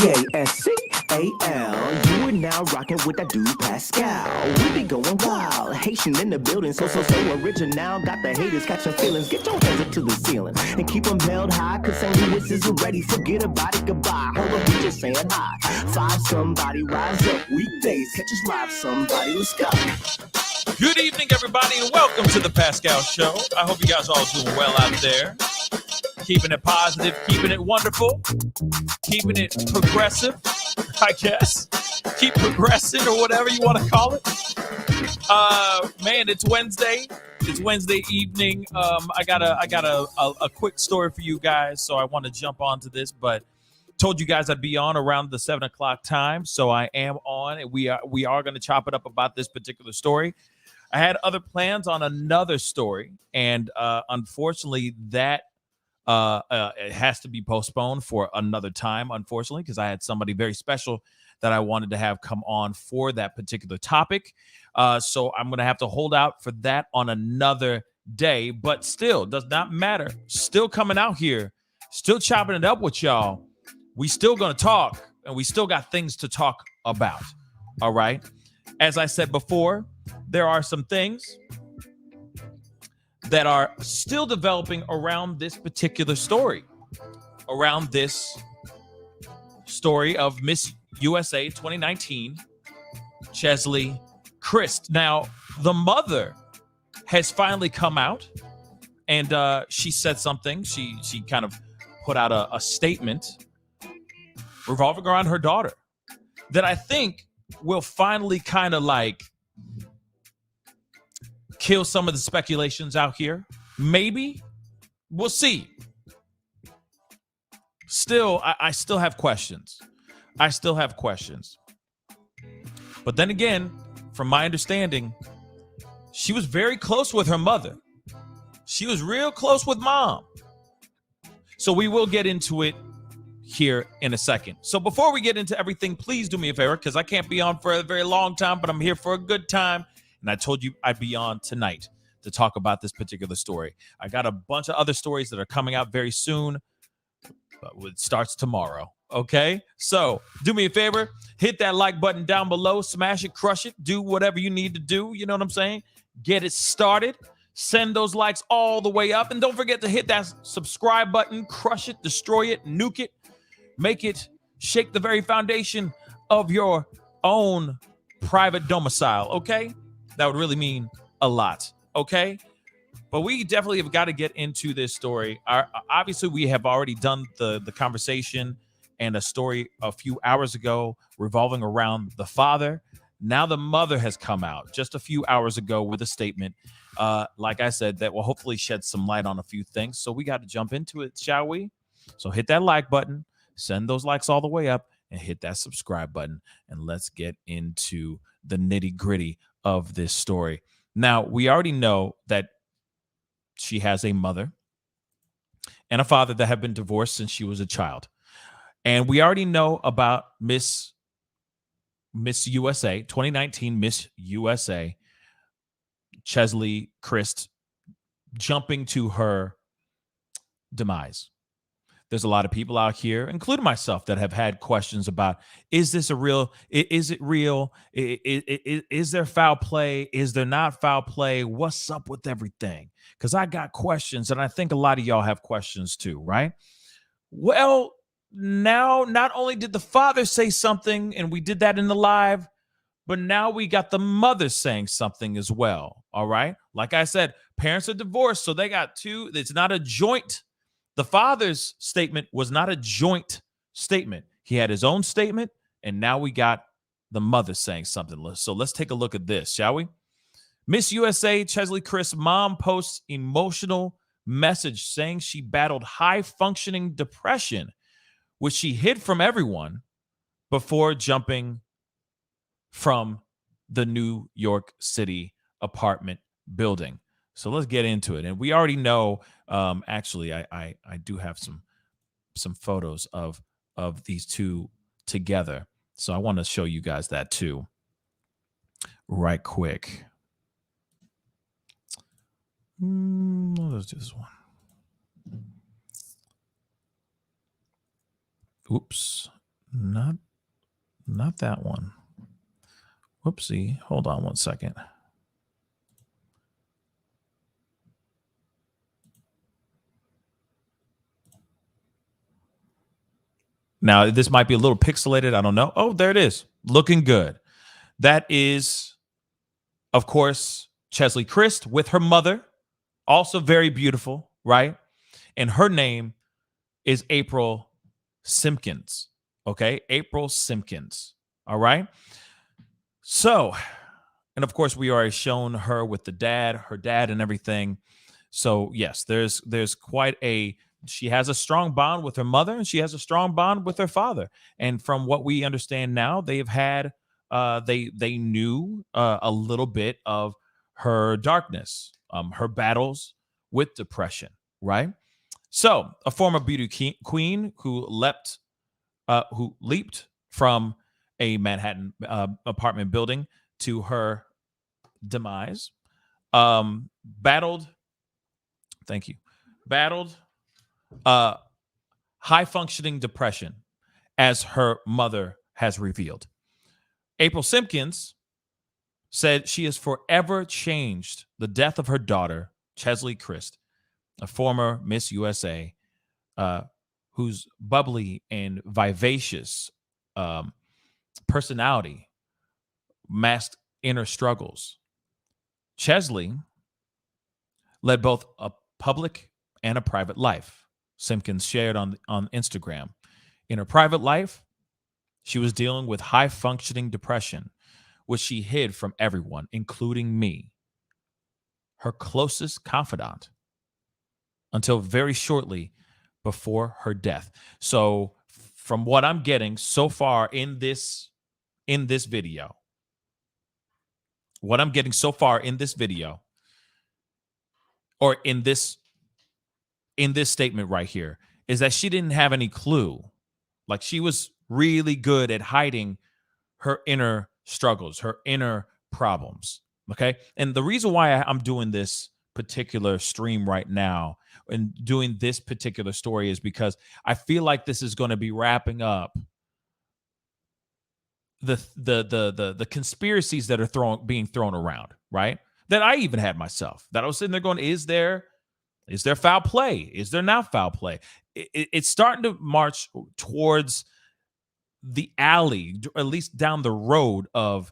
Pascal. You are now rocking with that dude Pascal. We be going wild, Haitian in the building, so original. Got the haters catching feelings. Get your hands up to the ceiling and keep them held high. Cause St. Louis is ready. Forget about it, goodbye. Hold up, we just saying hi. Five somebody, rise up. Weekdays, catch us live. Somebody, let's go. Good evening, everybody, and welcome to the Pascal Show. I hope you guys are all doing well out there. Keeping it positive, keeping it wonderful, keeping it progressive, I guess. Keep progressing or whatever you want to call it. Man, it's Wednesday. It's Wednesday evening. I got a quick story for you guys, so I want to jump onto this, but told you guys I'd be on around the 7 o'clock time, so I am on, and we are going to chop it up about this particular story. I had other plans on another story, and unfortunately, that it has to be postponed for another time, unfortunately, because I had somebody very special that I wanted to have come on for that particular topic. So I'm going to have to hold out for that on another day, but still does not matter. Still coming out here, still chopping it up with y'all. We still going to talk, and we still got things to talk about. All right. As I said before, there are some things that are still developing around this particular story, around this story of Miss USA 2019, Cheslie Kryst. Now, the mother has finally come out, and she said something. She kind of put out a statement revolving around her daughter that I think will finally kind of like kill some of the speculations out here. Maybe. We'll see. Still, I still have questions. But then again, from my understanding, she was very close with her mother. She was real close with mom. So we will get into it here in a second. So before we get into everything, please do me a favor, because I can't be on for a very long time, but I'm here for a good time. And I told you I'd be on tonight to talk about this particular story. I got a bunch of other stories that are coming out very soon. But it starts tomorrow. Okay? So do me a favor. Hit that like button down below. Smash it, crush it. Do whatever you need to do. You know what I'm saying? Get it started. Send those likes all the way up. And don't forget to hit that subscribe button. Crush it, destroy it, nuke it. Make it shake the very foundation of your own private domicile. Okay? That would really mean a lot. Okay? But we definitely have got to get into this story. Obviously, we have already done the conversation and a story a few hours ago revolving around the father. Now the mother has come out just a few hours ago with a statement, like I said, that will hopefully shed some light on a few things. So we got to jump into it, shall we? So hit that like button, send those likes all the way up, and hit that subscribe button. And let's get into the nitty-gritty of this story. Now, we already know that she has a mother and a father that have been divorced since she was a child. And we already know about Miss USA, 2019 Miss USA, Cheslie Kryst, jumping to her demise. There's a lot of people out here, including myself, that have had questions about, is this a real, is it real? Is there foul play? Is there not foul play? What's up with everything? Because I got questions, and I think a lot of y'all have questions too, right? Well, now not only did the father say something, and we did that in the live, but now we got the mother saying something as well, all right? Like I said, parents are divorced, so they got two. It's not a joint. The father's statement was not a joint statement. He had his own statement, and now we got the mother saying something. So let's take a look at this, shall we? Miss USA Cheslie Kryst's mom posts emotional message saying she battled high-functioning depression, which she hid from everyone before jumping from the New York City apartment building. So let's get into it. And we already know, actually, I do have some photos of these two together. So I want to show you guys that too right quick. Let's do this one. Oops. Not that one. Whoopsie. Hold on one second. Now, this might be a little pixelated. I don't know. Oh, there it is. Looking good. That is, of course, Cheslie Kryst with her mother. Also very beautiful, right? And her name is April Simpkins. Okay? April Simpkins. All right? So, and of course, we already shown her with her dad and everything. So, yes, there's quite a she has a strong bond with her mother and she has a strong bond with her father. And from what we understand now, they've had they knew a little bit of her darkness, her battles with depression, right? So, a former beauty queen who leaped from a Manhattan apartment building to her demise, battled. Thank you. Battled uh, high functioning depression, as her mother has revealed. April Simpkins said she has forever changed the death of her daughter, Cheslie Kryst, a former Miss USA, whose bubbly and vivacious personality masked inner struggles. Cheslie led both a public and a private life, Simpkins shared on Instagram. In her private life, she was dealing with high functioning depression, which she hid from everyone, including me, her closest confidant, until very shortly before her death. So, from what I'm getting so far in this video, or in this statement right here, is that she didn't have any clue. Like, she was really good at hiding her inner struggles, her inner problems. Okay. And the reason why I'm doing this particular stream right now and doing this particular story is because I feel like this is going to be wrapping up the conspiracies that are being thrown around, right? That I even had myself. That I was sitting there going, is there foul play? Is there not foul play? It's starting to march towards the alley, at least down the road of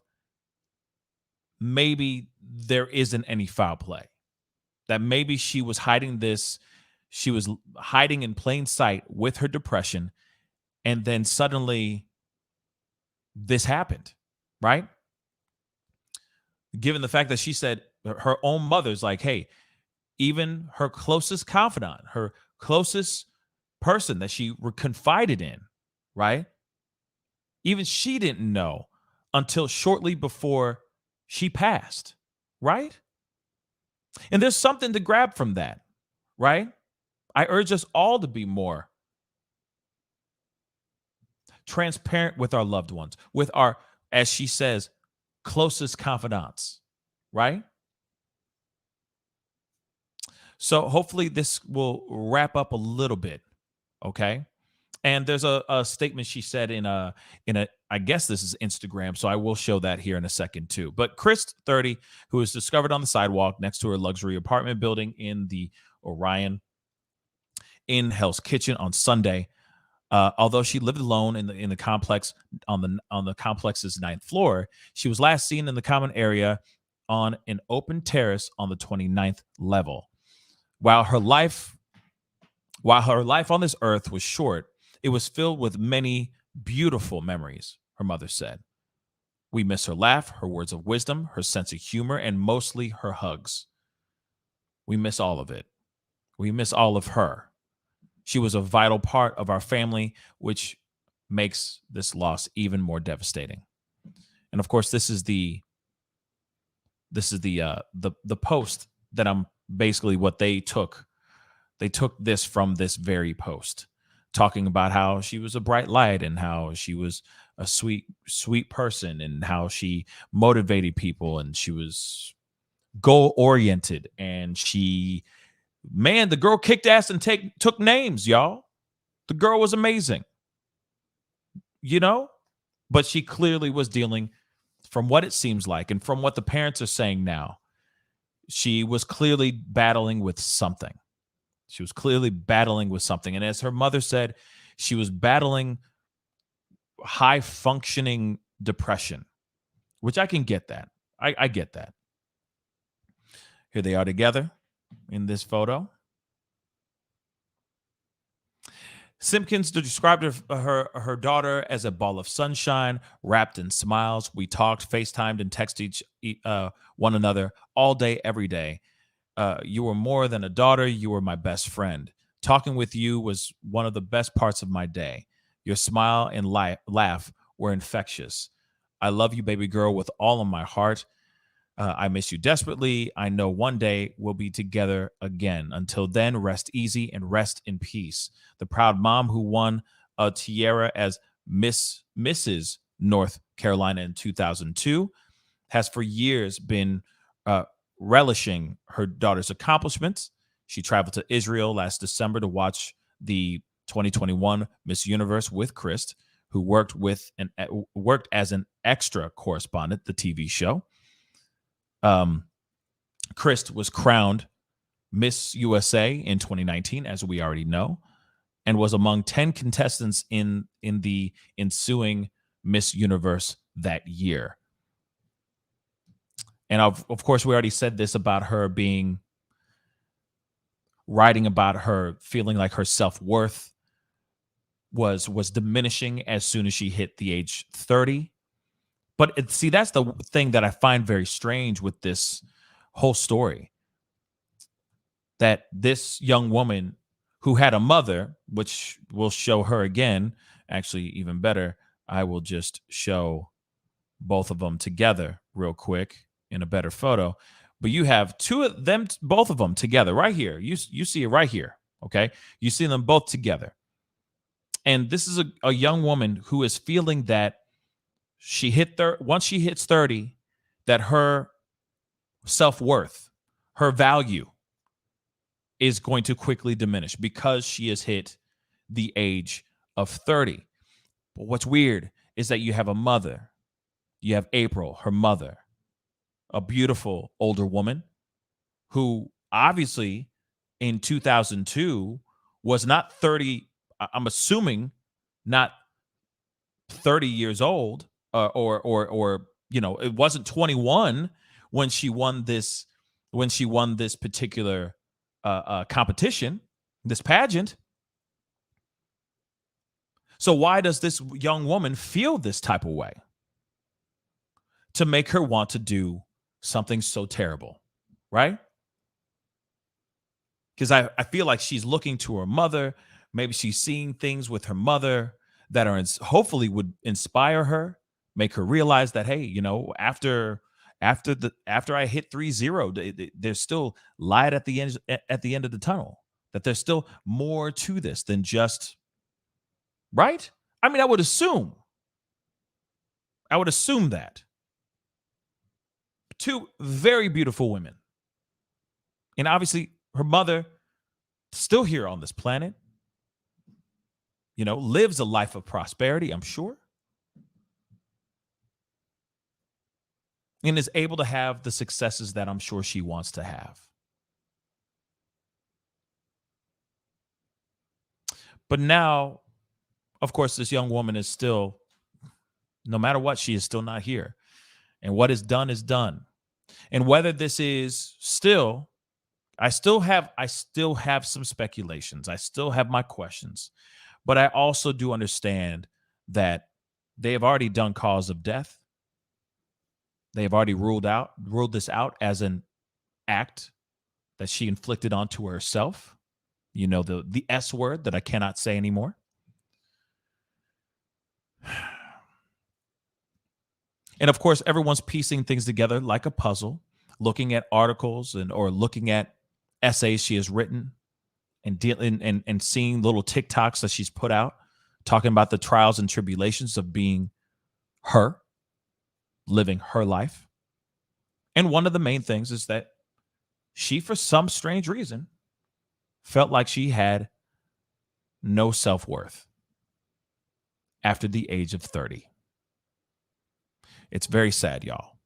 maybe there isn't any foul play. That maybe she was hiding this. She was hiding in plain sight with her depression. And then suddenly this happened, right? Given the fact that she said her own mother's like, hey, even her closest confidant, her closest person that she confided in, right? Even she didn't know until shortly before she passed, right? And there's something to grab from that, right? I urge us all to be more transparent with our loved ones, with our, as she says, closest confidants, right? So hopefully this will wrap up a little bit, okay? And there's a statement she said in a I guess this is Instagram, so I will show that here in a second too. But Kryst, 30, who was discovered on the sidewalk next to her luxury apartment building in the Orion in Hell's Kitchen on Sunday, although she lived alone in the complex on the complex's 9th floor, she was last seen in the common area on an open terrace on the 29th level. While her life on this earth was short, it was filled with many beautiful memories, her mother said. We miss her laugh, her words of wisdom, her sense of humor, and mostly her hugs. We miss all of it. We miss all of her. She was a vital part of our family, which makes this loss even more devastating. And of course, this is the post that I'm basically what they took. They took this from this very post, talking about how she was a bright light and how she was a sweet, sweet person and how she motivated people and she was goal oriented and the girl kicked ass and took names, y'all. The girl was amazing. you know, but she clearly was dealing, from what it seems like, and from what the parents are saying now, she was clearly battling with something. She was clearly battling with something. And as her mother said, she was battling high functioning depression, which I can get that. I get that. Here they are together in this photo. Simpkins described her daughter as a ball of sunshine, wrapped in smiles. We talked, FaceTimed, and texted one another all day, every day. You were more than a daughter. You were my best friend. Talking with you was one of the best parts of my day. Your smile and laugh were infectious. I love you, baby girl, with all of my heart. I miss you desperately. I know one day we'll be together again. Until then, rest easy and rest in peace. The proud mom who won a tiara as Mrs. North Carolina in 2002 has for years been relishing her daughter's accomplishments. She traveled to Israel last December to watch the 2021 Miss Universe with Kryst, who worked as an extra correspondent, the TV show. Kryst was crowned Miss USA in 2019, as we already know, and was among 10 contestants in the ensuing Miss Universe that year. And of course, we already said this about her writing about her feeling like her self-worth was diminishing as soon as she hit the age 30. But see, that's the thing that I find very strange with this whole story. That this young woman who had a mother, which we'll show her again, actually even better, I will just show both of them together real quick in a better photo. But you have two of them, both of them together right here. You see it right here, okay? You see them both together. And this is a young woman who is feeling that once she hits 30, that her self-worth, her value is going to quickly diminish because she has hit the age of 30. But what's weird is that you have a mother. You have April, her mother, a beautiful older woman who obviously in 2002 was not 30. I'm assuming not 30 years old, or it wasn't 21 when she won this particular competition, this pageant. So why does this young woman feel this type of way to make her want to do something so terrible, right? Because I feel like she's looking to her mother. Maybe she's seeing things with her mother that are hopefully would inspire her, make her realize that, hey, after I hit 3-0, there's still light at the end of the tunnel. That there's still more to this than just, right? I mean, I would assume that. Two very beautiful women. And obviously her mother, still here on this planet, lives a life of prosperity, I'm sure. And is able to have the successes that I'm sure she wants to have. But now, of course, this young woman is still, no matter what, she is still not here. And what is done is done. And whether this is still, I still have some speculations. I still have my questions. But I also do understand that they have already done cause of death. They have already ruled this out as an act that she inflicted onto herself. The S word that I cannot say anymore. And of course, everyone's piecing things together like a puzzle, looking at articles or looking at essays she has written and seeing little TikToks that she's put out, talking about the trials and tribulations of being her, living her life. And one of the main things is that she, for some strange reason, felt like she had no self-worth. after the age of 30. It's very sad, y'all.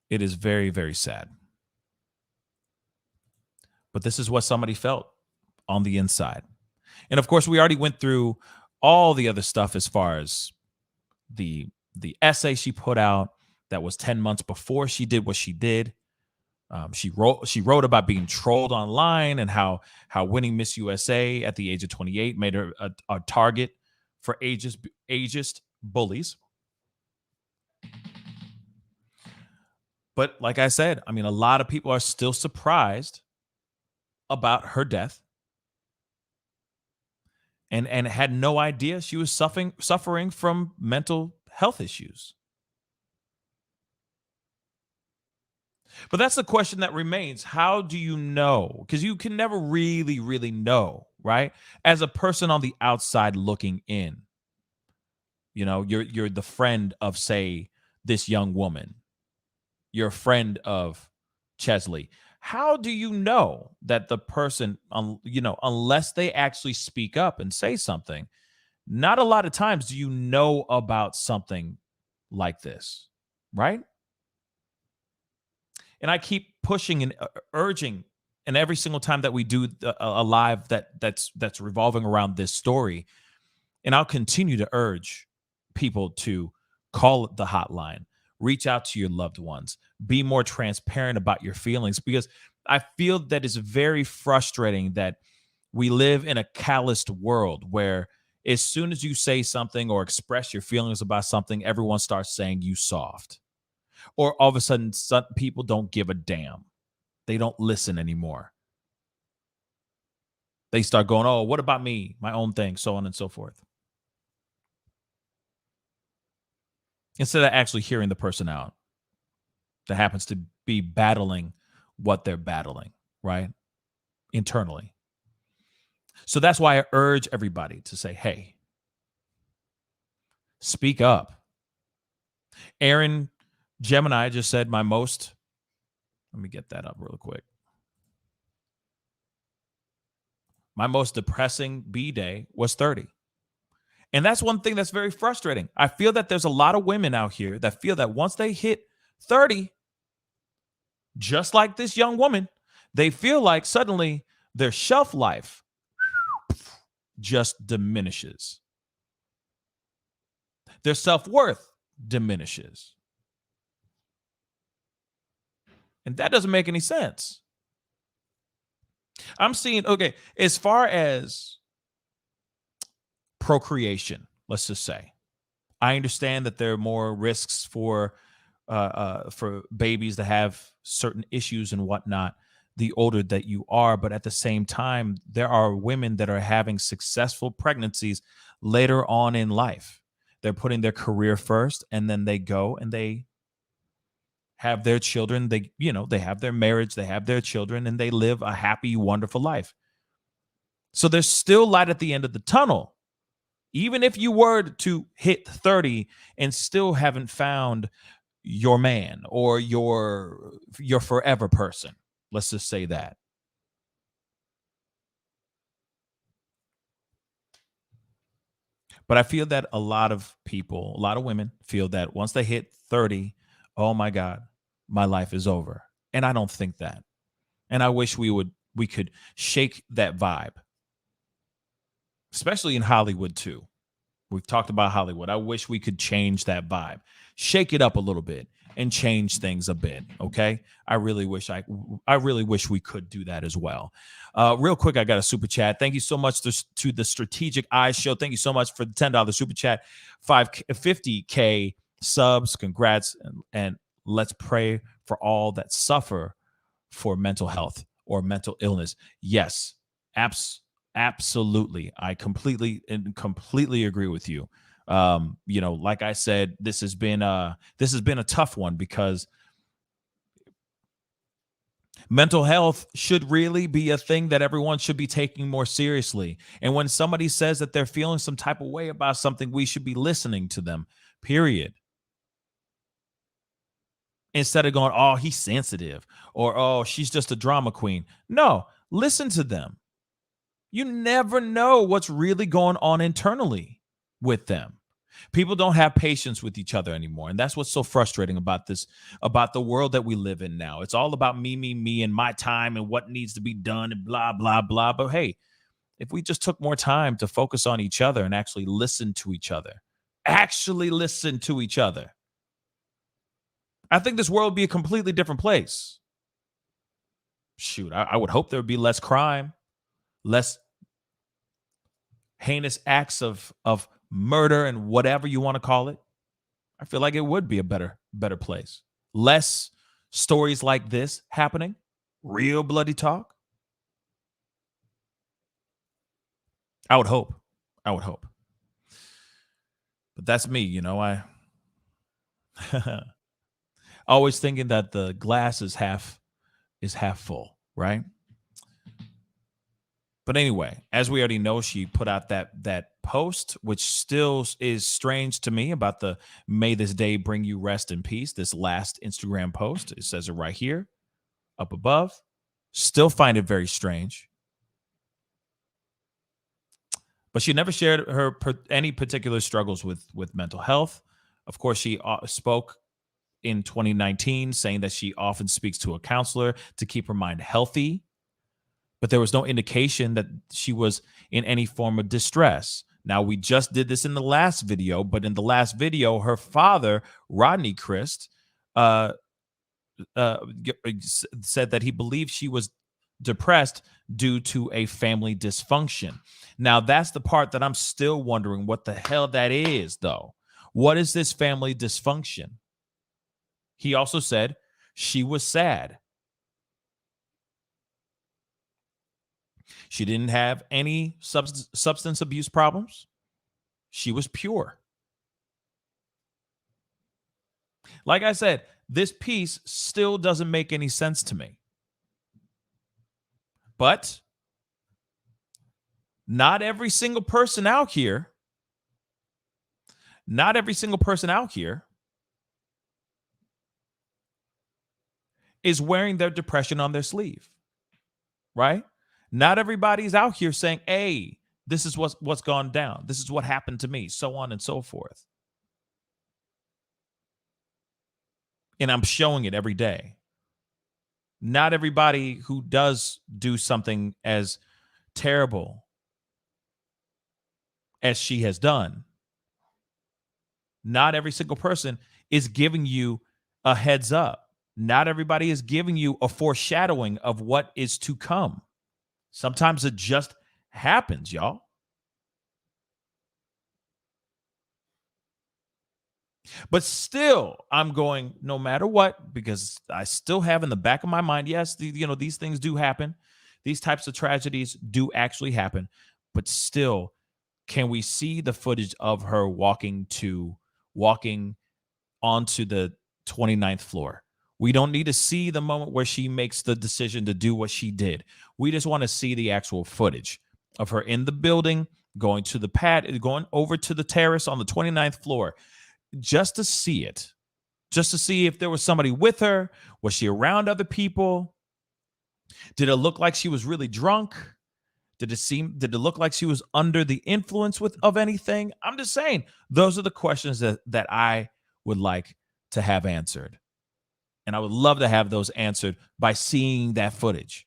It is very, very sad. But this is what somebody felt on the inside. And of course, we already went through all the other stuff as far as the essay she put out that was 10 months before she did what she did. She wrote about being trolled online and how winning Miss USA at the age of 28 made her a target for ageist bullies. But like I said, I mean, a lot of people are still surprised about her death and had no idea she was suffering from mental health issues. But that's the question that remains. How do you know? Because you can never really, really know, right? As a person on the outside looking in, you know, you're the friend of, say, this young woman. You're a friend of Cheslie. How do you know that the person, you know, unless they actually speak up and say something, not a lot of times do you know about something like this, right? And I keep pushing and urging, and every single time that we do a live that's revolving around this story, and I'll continue to urge people to call the hotline, reach out to your loved ones, be more transparent about your feelings, because I feel that it's very frustrating that we live in a calloused world where as soon as you say something or express your feelings about something, everyone starts saying you soft. Or all of a sudden, some people don't give a damn. They don't listen anymore. They start going, oh, what about me? My own thing, so on and so forth. Instead of actually hearing the person out that happens to be battling what they're battling, right? Internally. So that's why I urge everybody to say, hey, speak up. Aaron Gemini just said let me get that up real quick. My most depressing B-day was 30. And that's one thing that's very frustrating. I feel that there's a lot of women out here that feel that once they hit 30, just like this young woman, they feel like suddenly their shelf life just diminishes. Their self-worth diminishes. And that doesn't make any sense. I'm seeing, okay, as far as procreation, let's just say, I understand that there are more risks for babies that have certain issues and whatnot the older that you are, but at the same time, there are women that are having successful pregnancies later on in life. They're putting their career first, and then they go and they have their children. They have their marriage, they have their children, and they live a happy, wonderful life. So there's still light at the end of the tunnel. Even if you were to hit 30 and still haven't found your man or your forever person, let's just say that. But I feel that a lot of people, a lot of women feel that once they hit 30, oh my God, my life is over. And I don't think that. And I wish we could shake that vibe, especially in Hollywood too. We've talked about Hollywood. I wish we could change that vibe, shake it up a little bit and change things a bit. Okay. I really wish we could do that as well. Real quick, I got a super chat. Thank you so much to the Strategic Eyes Show. Thank you so much for the $10 super chat, 50K subs. Congrats. And let's pray for all that suffer for mental health or mental illness. Yes, absolutely. I completely agree with you. Like I said, this has been a tough one because mental health should really be a thing that everyone should be taking more seriously. And when somebody says that they're feeling some type of way about something, we should be listening to them, period. Instead of going, oh, he's sensitive, or, oh, she's just a drama queen. No, listen to them. You never know what's really going on internally. with them. People don't have patience with each other anymore. And that's what's so frustrating about this, about the world that we live in now. It's all about me, and my time and what needs to be done and blah, blah, blah. But hey, if we just took more time to focus on each other and actually listen to each other, I think this world would be a completely different place. Shoot, I would hope there would be less crime, less heinous acts of murder and whatever you want to call it. I feel like it would be a better place. Less stories like this happening. Real bloody talk. I would hope. But that's me, I always thinking that the glass is half full, right? But anyway, as we already know, she put out that post, which still is strange to me, about the "May this day bring you rest and peace." This last Instagram post, it says it right here, up above. Still find it very strange. But she never shared any particular struggles with mental health. Of course, she spoke in 2019 saying that she often speaks to a counselor to keep her mind healthy. But there was no indication that she was in any form of distress. Now, we just did this in the last video, but in the last video, her father, Cheslie Kryst, said that he believed she was depressed due to a family dysfunction. Now, that's the part that I'm still wondering what the hell that is, though. What is this family dysfunction? He also said she was sad. She didn't have any substance abuse problems. She was pure. Like I said, this piece still doesn't make any sense to me. But not every single person out here is wearing their depression on their sleeve, right? Not everybody's out here saying, hey, this is what's gone down. This is what happened to me, so on and so forth. And I'm showing it every day. Not everybody who does do something as terrible as she has done, not every single person is giving you a heads up. Not everybody is giving you a foreshadowing of what is to come. Sometimes it just happens, y'all. But still, I'm going no matter what, because I still have in the back of my mind, yes, these things do happen. These types of tragedies do actually happen. But still, can we see the footage of her walking onto the 29th floor? We don't need to see the moment where she makes the decision to do what she did. We just want to see the actual footage of her in the building, going over to the terrace on the 29th floor, just to see it, just to see if there was somebody with her. Was she around other people? Did it look like she was really drunk? Did it look like she was under the influence of anything? I'm just saying, those are the questions that I would like to have answered. And I would love to have those answered by seeing that footage.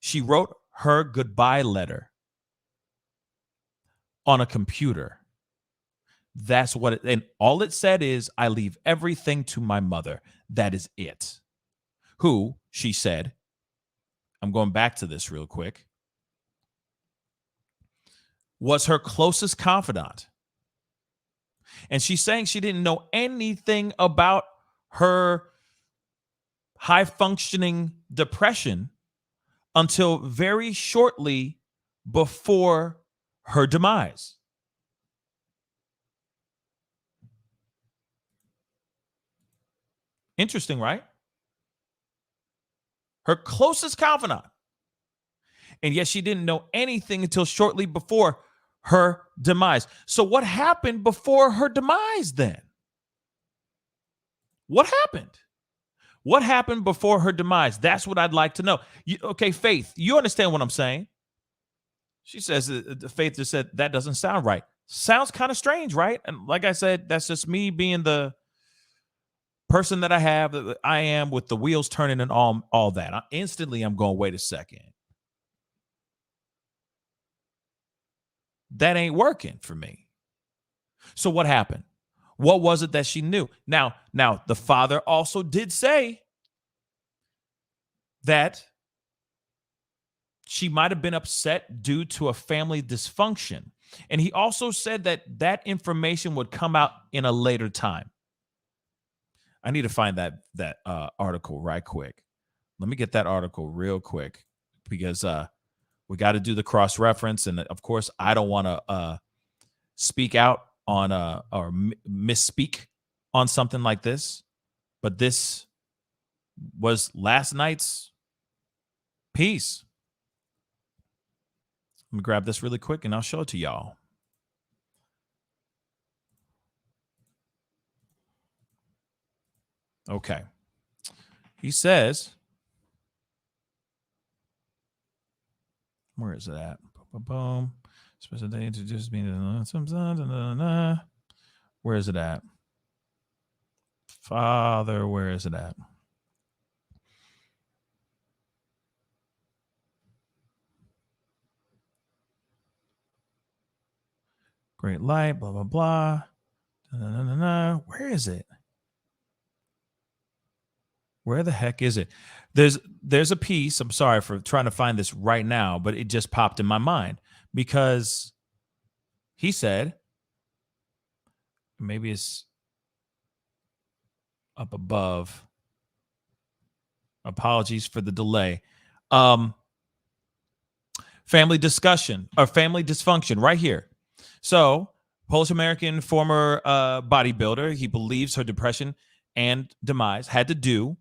She wrote her goodbye letter on a computer. That's what and all it said is, I leave everything to my mother. That is it. Who, she said, I'm going back to this real quick, was her closest confidant. And she's saying she didn't know anything about her high-functioning depression until very shortly before her demise. Interesting, right? Her closest confidant. And yet she didn't know anything until shortly before her demise. So what happened before her demise then? What happened? What happened before her demise? That's what I'd like to know. Okay, Faith, you understand what I'm saying? She says, Faith just said, that doesn't sound right. Sounds kind of strange, right? And like I said, that's just me being the person that I am with the wheels turning and all that. I'm going, wait a second. That ain't working for me. So what happened? What was it that she knew? Now, the father also did say that she might have been upset due to a family dysfunction. And he also said that information would come out in a later time. I need to find that article right quick. Let me get that article real quick because we got to do the cross reference, and of course, I don't want to speak out on or misspeak on something like this. But this was last night's piece. Let me grab this really quick, and I'll show it to y'all. Okay. He says, where is it at? Boom. Special day introduced me to where is it at? Father, where is it at? Great light, blah, blah, blah. Where is it? Where the heck is it? There's a piece. I'm sorry for trying to find this right now, but it just popped in my mind because he said, maybe it's up above. Apologies for the delay. Family discussion or family dysfunction right here. So, Polish American former bodybuilder, he believes her depression and demise had to do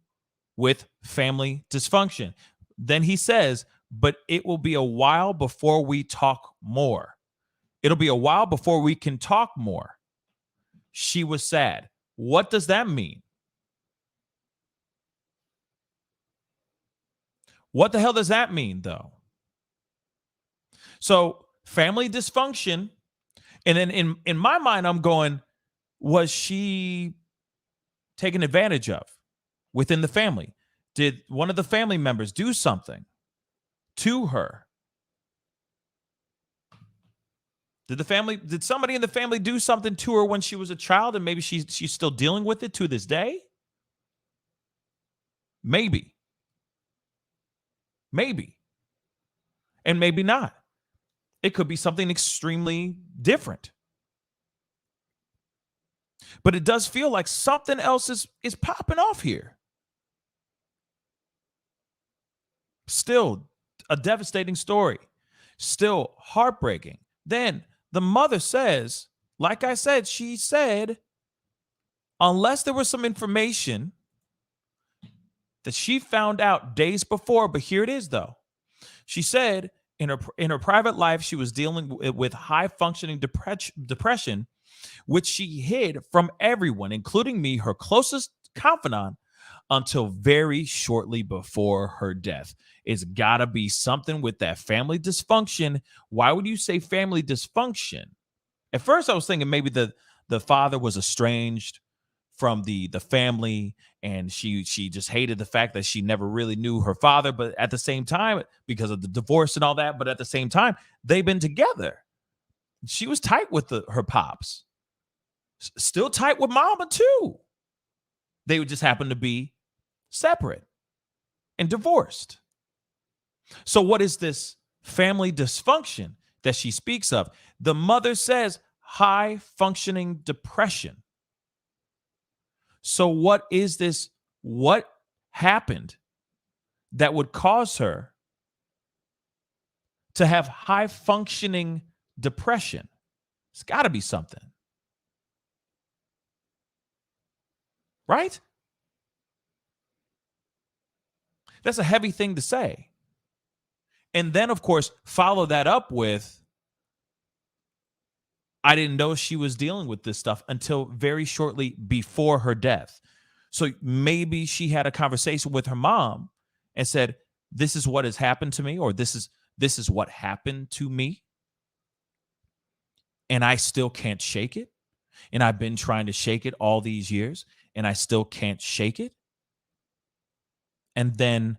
with family dysfunction. Then he says, but it will be a while before we talk more. It'll be a while before we can talk more. She was sad. What does that mean? What the hell does that mean, though? So, family dysfunction. And then in my mind, I'm going, was she taken advantage of within the family? Did one of the family members do something to her? Did somebody in the family do something to her when she was a child and maybe she's still dealing with it to this day? Maybe. And maybe not. It could be something extremely different. But it does feel like something else is popping off here. Still a devastating story. Still heartbreaking. Then the mother says, like I said, she said, unless there was some information that she found out days before, but here it is though. She said in her private life, she was dealing with high functioning depression, which she hid from everyone, including me, her closest confidant, until very shortly before her death. It's got to be something with that family dysfunction. Why would you say family dysfunction? At first, I was thinking maybe the father was estranged from the family, and she just hated the fact that she never really knew her father. But at the same time, because of the divorce and all that, but at the same time, they've been together. She was tight with her pops, still tight with mama too. They would just happen to be separate and divorced. So what is this family dysfunction that she speaks of? The mother says high functioning depression. So what is this? What happened that would cause her to have high functioning depression? It's got to be something. Right? That's a heavy thing to say. And then, of course, follow that up with, I didn't know she was dealing with this stuff until very shortly before her death. So maybe she had a conversation with her mom and said, this is what has happened to me, or this is what happened to me. and I still can't shake it. And I've been trying to shake it all these years, and I still can't shake it. And then,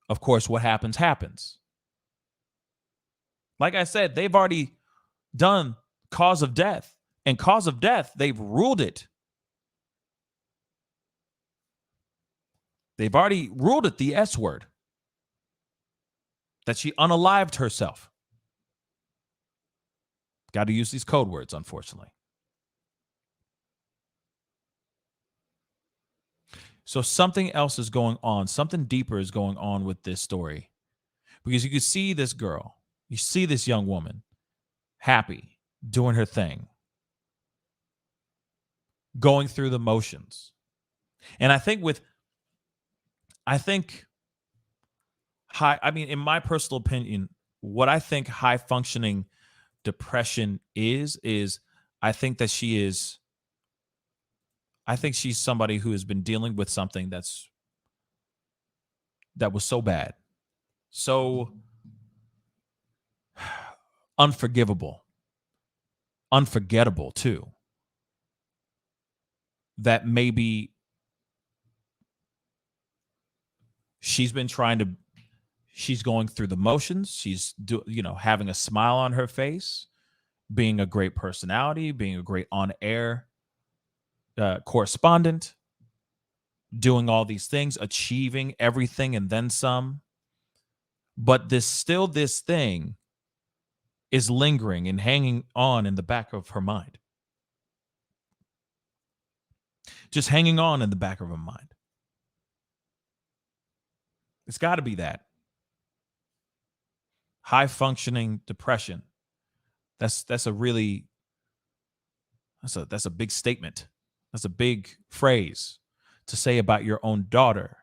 of course, what happens, happens. Like I said, they've already done cause of death. And cause of death, they've ruled it. They've already ruled it the S word. That she unalived herself. Got to use these code words, unfortunately. So something else is going on. Something deeper is going on with this story. Because you can see this girl. You see this young woman. Happy. Doing her thing. Going through the motions. And I think in my personal opinion, what I think high functioning depression is I think she's somebody who has been dealing with something that was so bad, so unforgivable, unforgettable too, that maybe she's going through the motions. She's having a smile on her face, being a great personality, being a great on-air correspondent, doing all these things, achieving everything and then some. But this thing is lingering and hanging on in the back of her mind. Just hanging on in the back of her mind. It's got to be that. High functioning depression. That's a big statement. That's a big phrase to say about your own daughter.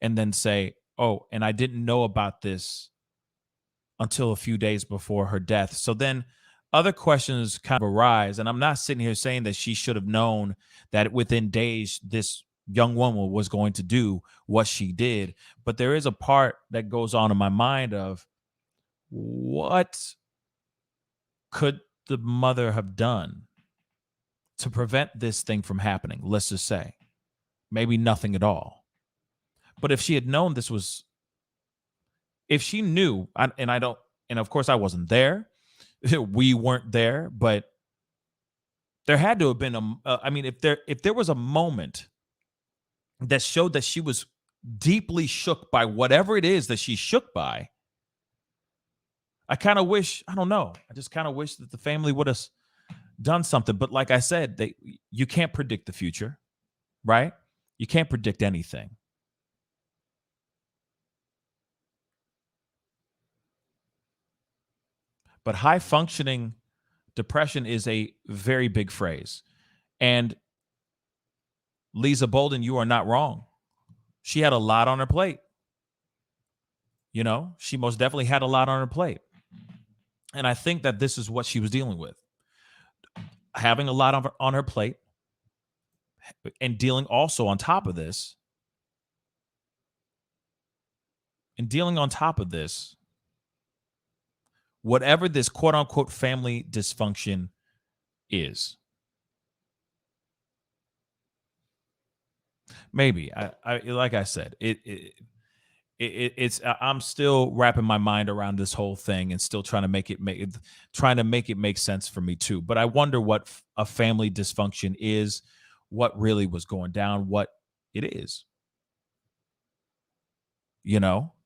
And then say, oh, and I didn't know about this until a few days before her death. So then other questions kind of arise. And I'm not sitting here saying that she should have known that within days this young woman was going to do what she did. But there is a part that goes on in my mind of what could the mother have done to prevent this thing from happening? Let's just say maybe nothing at all. But if she had known if she knew, and of course I wasn't there, we weren't there, but there had to have been if there was a moment that showed that she was deeply shook by whatever it is that she's shook by, I kind of wish, I don't know, I just kind of wish that the family would have done something. But like I said, you can't predict the future, right? You can't predict anything. But high functioning depression is a very big phrase. And Lisa Bolden, you are not wrong. She had a lot on her plate. She most definitely had a lot on her plate. And I think that this is what she was dealing with. Having a lot on her plate and dealing also on top of this. Whatever this quote unquote family dysfunction is. Maybe I like I said, it's I'm still wrapping my mind around this whole thing and still trying to make it make sense for me too. But I wonder what a family dysfunction is, what really was going down, what it is.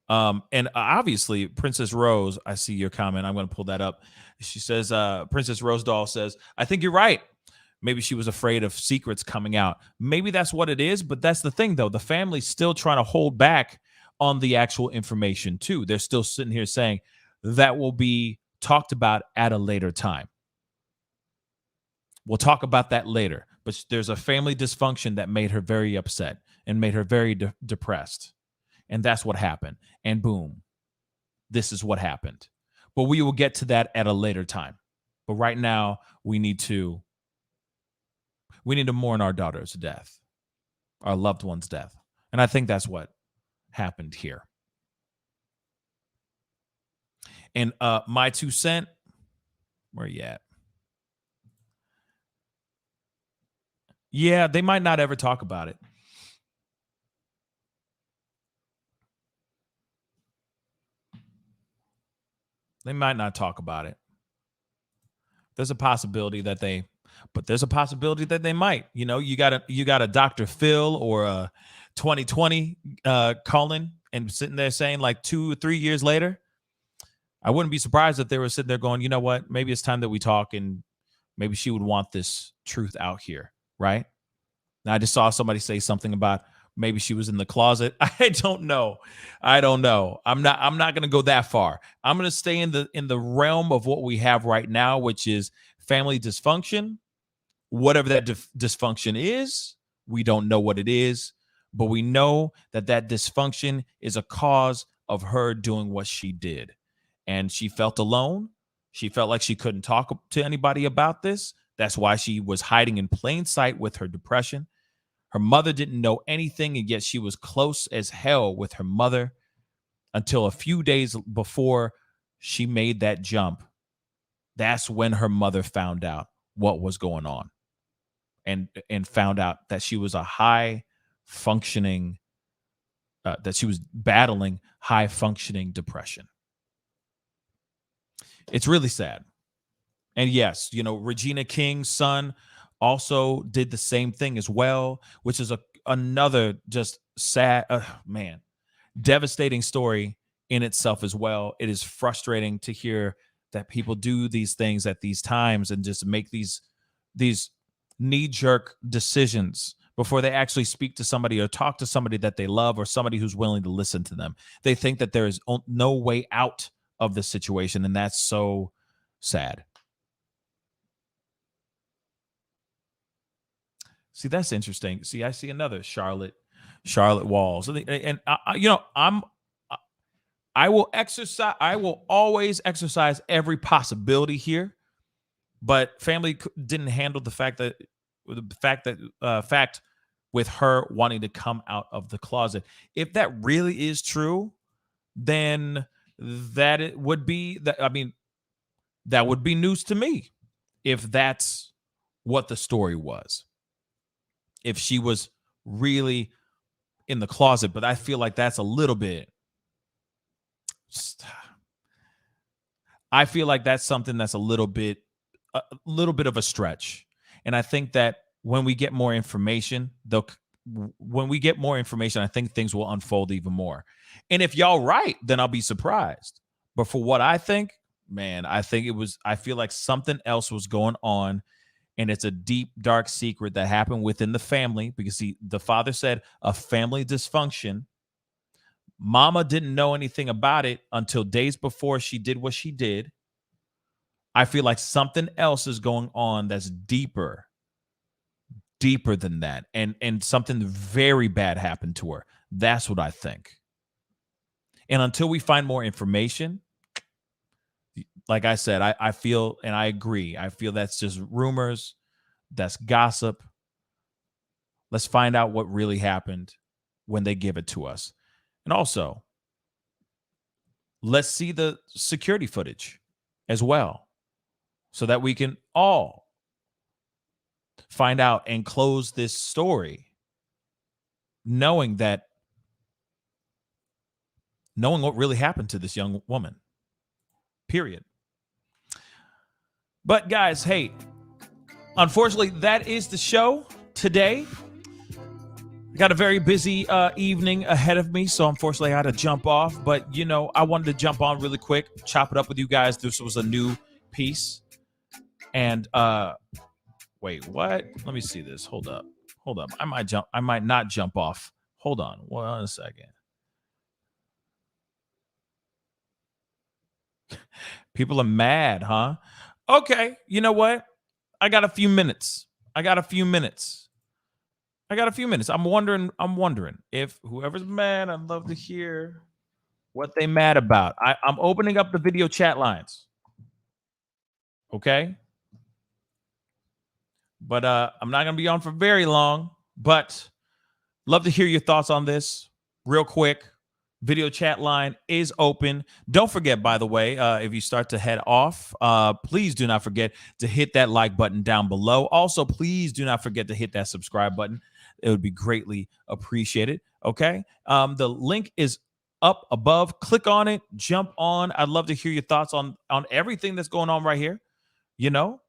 And obviously Princess Rose, I see your comment. I'm going to pull that up. She says, Princess Rose Doll says, I think you're right. Maybe she was afraid of secrets coming out. Maybe that's what it is. But that's the thing, though. The family's still trying to hold back on the actual information, too. They're still sitting here saying that will be talked about at a later time. We'll talk about that later. But there's a family dysfunction that made her very upset and made her very depressed. And that's what happened. And boom, this is what happened. But we will get to that at a later time. But right now, we need to mourn our daughter's death, our loved one's death. And I think that's what happened here. And my 2 cents Where you at? Yeah, they might not ever talk about it. They might not talk about it. There's a possibility that there's a possibility that they might. You know, you got a Dr. Phil or a 2020 calling and sitting there saying like 2 or 3 years later, I wouldn't be surprised if they were sitting there going, you know what, maybe it's time that we talk, and maybe she would want this truth out here, right? And I just saw somebody say something about maybe she was in the closet. I don't know. I'm not going to go that far. I'm going to stay in the realm of what we have right now, which is family dysfunction. Whatever that dysfunction is, we don't know what it is, but we know that that dysfunction is a cause of her doing what she did. And she felt alone. She felt like she couldn't talk to anybody about this. That's why she was hiding in plain sight with her depression. Her mother didn't know anything, and yet she was close as hell with her mother until a few days before she made that jump. That's when her mother found out what was going on, and found out that she was a high functioning, that she was battling high functioning depression. It's really sad. And yes, you know, Regina King's son also did the same thing as well, which is another just sad, devastating story in itself as well. It is frustrating to hear that people do these things at these times and just make these knee-jerk decisions before they actually speak to somebody or talk to somebody that they love or somebody who's willing to listen to them. They think that there is no way out of the situation, and that's so sad. See, that's interesting. See, I see another Charlotte Walls, and I will exercise. I will always exercise every possibility here, but family didn't handle the fact with her wanting to come out of the closet. If that really is true, then that would be news to me. If that's what the story was. If she was really in the closet, but I feel like that's a little bit. I feel like that's something that's a little bit of a stretch, and I think that when we get more information, I think things will unfold even more. And if y'all right, then I'll be surprised. But for what I think, man, I feel like something else was going on. And it's a deep, dark secret that happened within the family because the father said a family dysfunction. Mama didn't know anything about it until days before she did what she did. I feel like something else is going on that's deeper than that. And something very bad happened to her. That's what I think. And until we find more information, like I said, I feel, and I agree, I feel that's just rumors, that's gossip. Let's find out what really happened when they give it to us. And also, let's see the security footage as well so that we can all find out and close this story knowing what really happened to this young woman. Period. But guys, hey, unfortunately, that is the show today. I got a very busy evening ahead of me, so unfortunately I had to jump off. But, you know, I wanted to jump on really quick, chop it up with you guys. This was a new piece. And, wait, what? Let me see this. Hold up. I might not jump off. Hold on 1 second. People are mad, huh? Okay, you know what? I got a few minutes. I'm wondering if whoever's mad, I'd love to hear what they mad about. I'm opening up the video chat lines. Okay? But I'm not going to be on for very long, but love to hear your thoughts on this real quick. Video chat line is open. Don't forget, by the way, if you start to head off, please do not forget to hit that like button down below. Also, please do not forget to hit that subscribe button. It would be greatly appreciated. Okay. The link is up above. Click on it. Jump on. I'd love to hear your thoughts on everything that's going on right here. You know,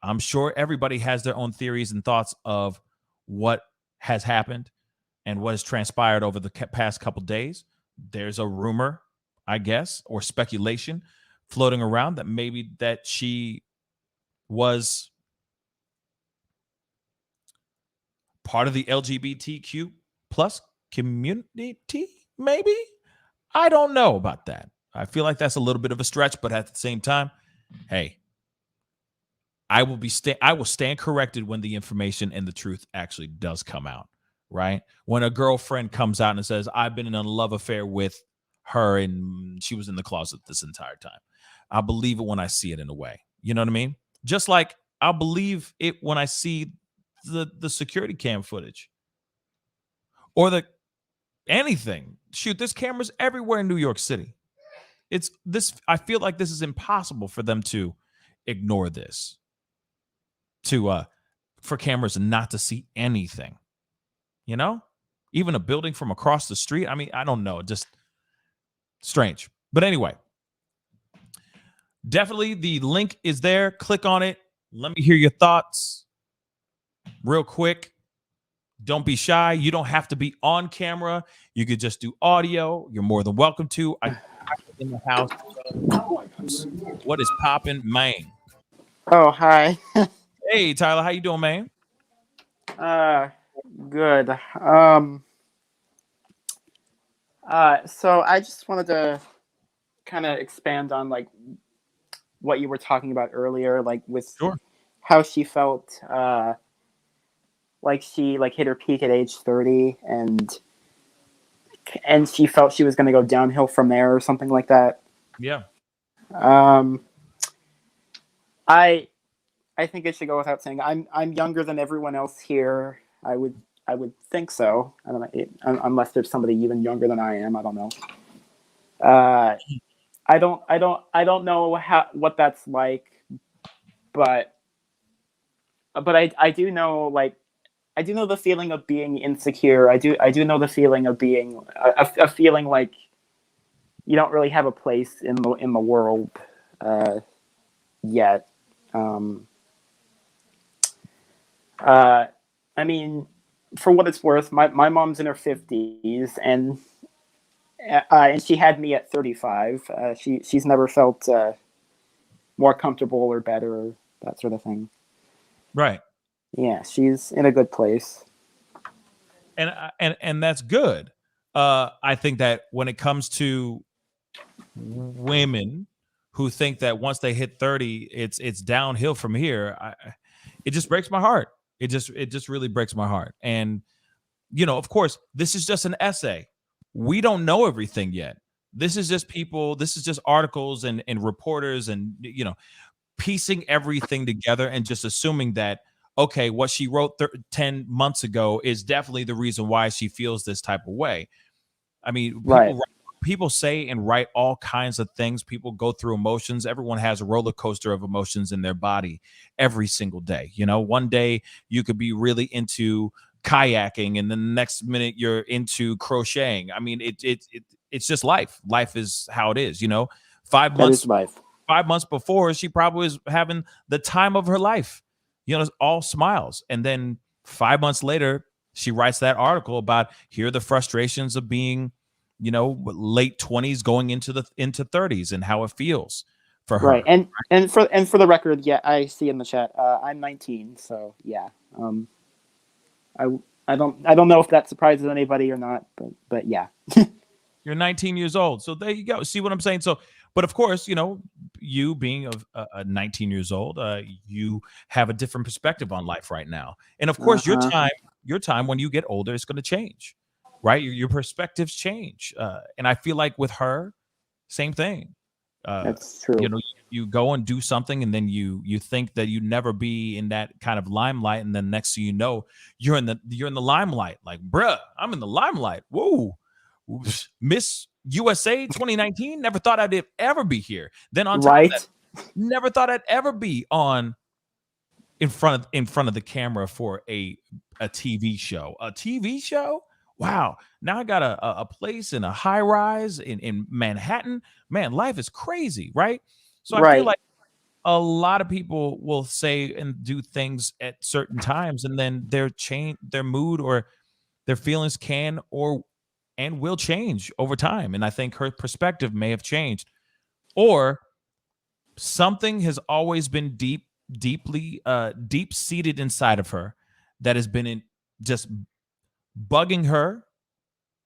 I'm sure everybody has their own theories and thoughts of what has happened and what has transpired over the past couple days. There's a rumor, I guess, or speculation floating around that maybe that she was part of the LGBTQ plus community, maybe. I don't know about that. I feel like that's a little bit of a stretch, but at the same time, hey, I will stand corrected when the information and the truth actually does come out. Right? When a girlfriend comes out and says, I've been in a love affair with her and she was in the closet this entire time. I'll believe it when I see it in a way. You know what I mean? Just like I'll believe it when I see the security cam footage or anything. Shoot, there's cameras everywhere in New York City. It's this. I feel like this is impossible for them to ignore this, for cameras not to see anything. You know, even a building from across the street. I mean, I don't know. Just strange. But anyway, definitely the link is there. Click on it. Let me hear your thoughts real quick. Don't be shy. You don't have to be on camera. You could just do audio. You're more than welcome to. I'm in the house. What is popping, man? Oh, hi. Hey, Tyler. How you doing, man? Good. So I just wanted to kind of expand on like what you were talking about earlier, like with how she felt, like she like hit her peak at age 30 and she felt she was going to go downhill from there or something like that. Yeah. I think it should go without saying I'm younger than everyone else here. I would think so. I don't know, unless there's somebody even younger than I am. I don't know. I don't know what that's like, but I do know, like, I do know the feeling of being insecure. I do know the feeling of being a feeling like you don't really have a place in the world yet. I mean, for what it's worth, my mom's in her 50s and she had me at 35. She's never felt more comfortable or better, that sort of thing. Right. Yeah, she's in a good place. And that's good. I think that when it comes to women who think that once they hit 30, it's downhill from here, it just breaks my heart. It just really breaks my heart. And, you know, of course, this is just an essay. We don't know everything yet. This is just people. This is just articles and reporters and, you know, piecing everything together and just assuming that, okay, what she wrote 10 months ago is definitely the reason why she feels this type of way. I mean, people say and write all kinds of things. People go through emotions. Everyone has a roller coaster of emotions in their body every single day. You know, one day you could be really into kayaking and then the next minute you're into crocheting. I mean, it's just life. Life is how it is, you know. 5 months 5 months before, she probably was having the time of her life, you know, all smiles. And then 5 months later, she writes that article about here are the frustrations of being, you know, late 20s going into 30s and how it feels for her. Right. And for the record, yeah, I see in the chat, I'm 19, so yeah. I don't know if that surprises anybody or not, but yeah. You're 19 years old. So there you go. See what I'm saying? So, but of course, you know, you being a 19 years old, you have a different perspective on life right now. And of course, your time when you get older is going to change, right? Your perspectives change. And I feel like with her, same thing. That's true. You know, you go and do something and then you think that you'd never be in that kind of limelight. And then next thing you know, you're in the limelight. Like, bruh, I'm in the limelight. Whoa. Miss USA 2019, never thought I'd ever be here. Then on top Right. of that, never thought I'd ever be on in front of the camera for a TV show. A TV show? Wow. Now I got a place in a high rise in Manhattan. Man, life is crazy, right? So I feel Right. like a lot of people will say and do things at certain times, and then their mood or their feelings can or and will change over time. And I think her perspective may have changed, or something has always been deep seated inside of her that has been just bugging her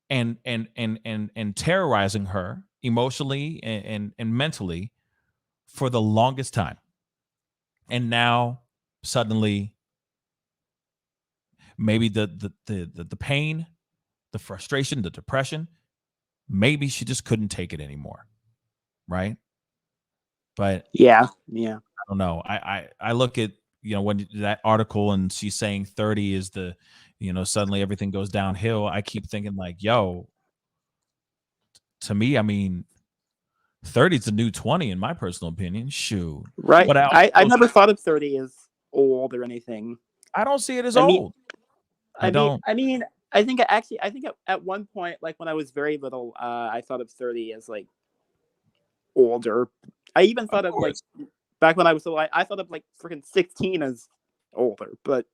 and terrorizing her emotionally and mentally for the longest time. And now suddenly maybe the pain, the frustration, the depression, maybe she just couldn't take it anymore. Right? But yeah. I don't know. I look at, when that article and she's saying 30 is the, suddenly everything goes downhill. I keep thinking like, yo, to me, I mean, 30 is the new 20 in my personal opinion. Shoot. Right. But I never thought of 30 as old or anything. I don't see it as old. I don't. I think at one point, like when I was very little, I thought of 30 as like older. I even thought of like back when I was little, I thought of like freaking 16 as older, but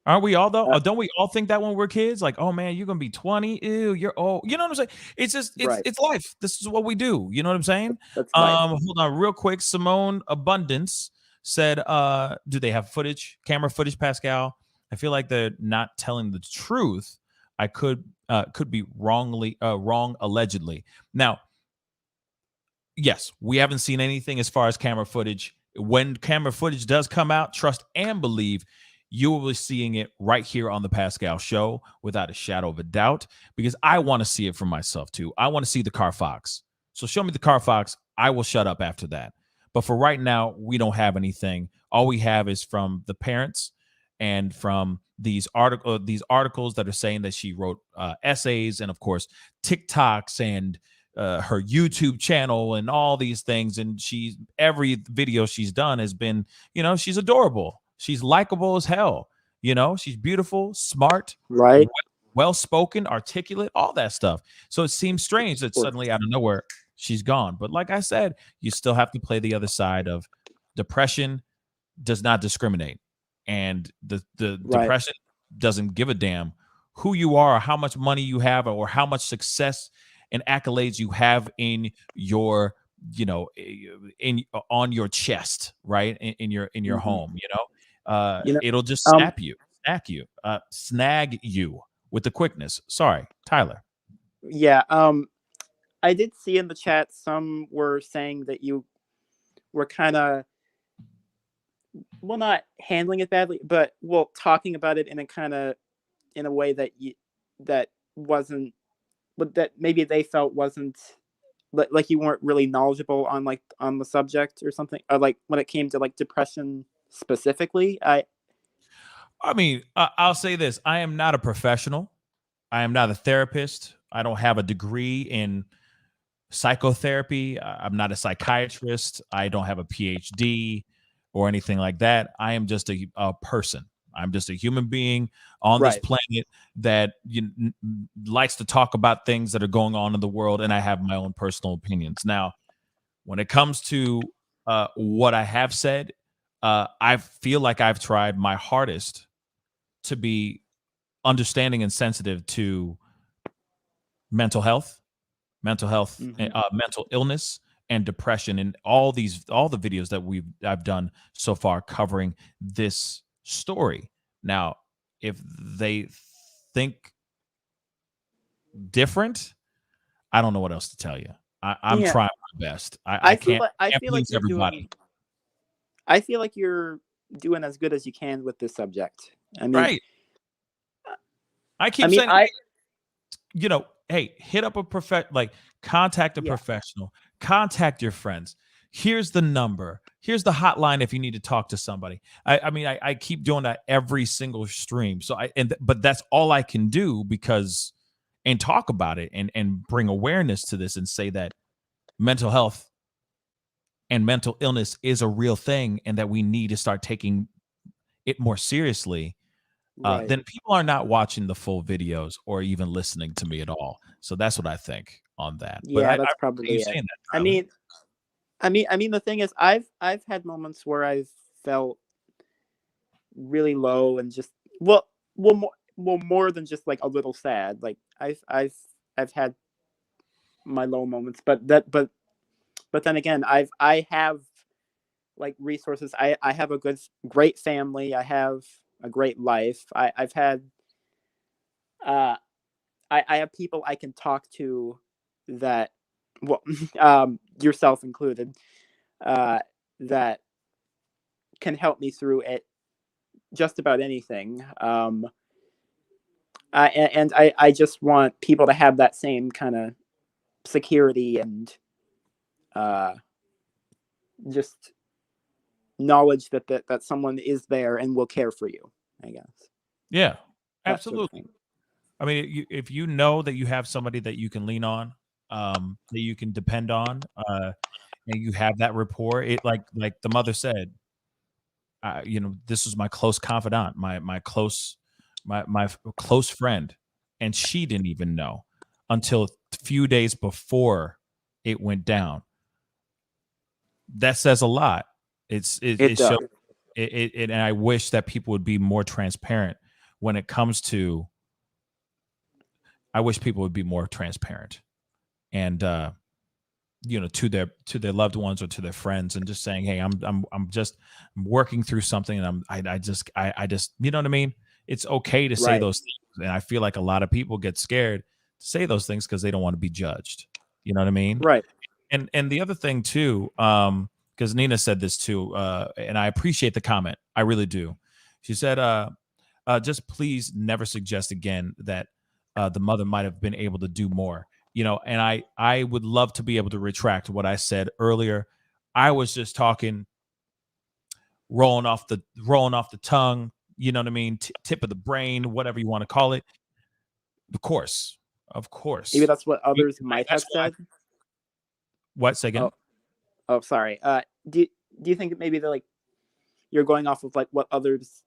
aren't we all though? Don't we all think that when we're kids? Like, oh man, you're gonna be 20. Ew, you're old. You know what I'm saying? It's just it's life. This is what we do. You know what I'm saying? That's life. Hold on, real quick. Simone Abundance said, do they have camera footage, Pascal? I feel like they're not telling the truth. I could be wrong allegedly. Now, yes, we haven't seen anything as far as camera footage. When camera footage does come out, trust and believe you will be seeing it right here on the Pascal Show without a shadow of a doubt, because I want to see it for myself too. I want to see the Carfax. So show me the Carfax. I will shut up after that. But for right now, we don't have anything. All we have is from the parents and from these articles that are saying that she wrote essays, and of course TikToks and her YouTube channel and all these things. And every video she's done has been, she's adorable. She's likable as hell. She's beautiful, smart, right, well-spoken, articulate, all that stuff. So it seems strange that suddenly out of nowhere she's gone. But like I said, you still have to play the other side of depression does not discriminate. And the depression doesn't give a damn who you are or how much money you have or how much success and accolades you have in your, on your chest, right? In your home, it'll just snag you with the quickness. Sorry, Tyler. Yeah. I did see in the chat some were saying that you were kind of, well, not handling it badly, but talking about it in a way that wasn't, but that maybe they felt wasn't like you weren't really knowledgeable on the subject or something, or like when it came to like depression specifically. I mean, I'll say this: I am not a professional. I am not a therapist. I don't have a degree in psychotherapy. I'm not a psychiatrist. I don't have a PhD or anything like that. I am just a person. I'm just a human being on this planet that likes to talk about things that are going on in the world, and I have my own personal opinions. Now, when it comes to what I have said, I feel like I've tried my hardest to be understanding and sensitive to mental health, mental illness, and depression, and all the videos that I've done so far covering this story. Now, if they think different, I don't know what else to tell you. I'm trying my best. I feel like everybody. I feel like you're doing as good as you can with this subject. I mean, right. I keep saying, hey, hit up contact a professional, contact your friends. Here's the number. Here's the hotline if you need to talk to somebody. I keep doing that every single stream. So but that's all I can do because and talk about it and bring awareness to this and say that mental health and mental illness is a real thing and that we need to start taking it more seriously, then people are not watching the full videos or even listening to me at all. So that's what I think on that. But Yeah, that's I appreciate probably you it. saying that, I Tyler. mean, the thing is, I've had moments where I've felt really low and just more than just like a little sad. Like I've had my low moments, but then again, I have like resources. I have a great family. I have a great life. I've had I have people I can talk to that, well, yourself included, that can help me through it, just about anything. I just want people to have that same kind of security and just knowledge that someone is there and will care for you, I guess. Yeah, That sort of absolutely. thing. I mean, if you know that you have somebody that you can lean on, that you can depend on, and you have that rapport, it like the mother said, this was my close confidant, my close close friend, and she didn't even know until a few days before it went down. That says a lot. It shows does. and I wish that people would be more transparent when it comes to. I wish people would be more transparent and to their loved ones or to their friends, and just saying, hey, I'm just working through something, and I just you know what I mean. It's okay to say Right. those things, and I feel like a lot of people get scared to say those things because they don't want to be judged. You know what I mean? Right. And the other thing too, because Nina said this too, and I appreciate the comment. I really do. She said, just please never suggest again that the mother might have been able to do more. And I would love to be able to retract what I said earlier. I was just talking, rolling off the tongue, you know what I mean? Tip of the brain, whatever you want to call it. Of course. Maybe that's what others Right, might have said. What? Say again? Oh, sorry. Do you think maybe they're like, you're going off of like what others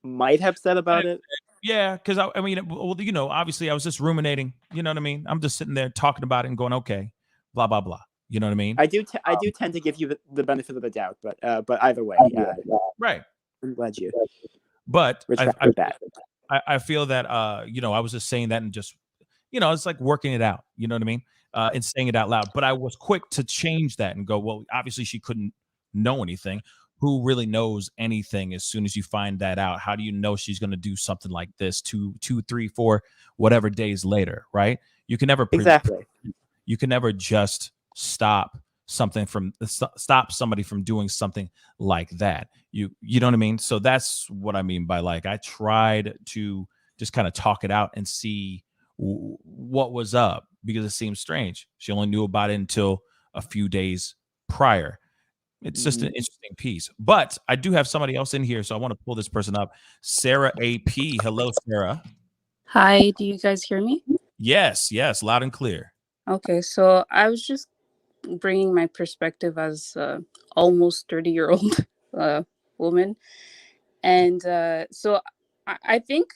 might have said about it? Yeah, because I mean, well, obviously I was just ruminating. You know what I mean? I'm just sitting there talking about it and going, okay, blah blah blah. You know what I mean? I do tend to give you the benefit of the doubt, but either way, Right. I'm glad you But retracted that. I feel that I was just saying that and just it's like working it out. You know what I mean? And saying it out loud. But I was quick to change that and go, well, obviously she couldn't know anything. Who really knows anything as soon as you find that out? How do you know she's going to do something like this 2, 3, 4, whatever days later, right? You can never Exactly. You can never just stop somebody from doing something like that. You know what I mean? So that's what I mean by, like, I tried to just kind of talk it out and see what was up, because it seems strange. She only knew about it until a few days prior. It's just an interesting piece. But I do have somebody else in here, so I want to pull this person up. Sarah AP. Hello, Sarah. Hi, do you guys hear me? Yes, loud and clear. Okay, so I was just bringing my perspective as almost 30-year-old woman. And so I think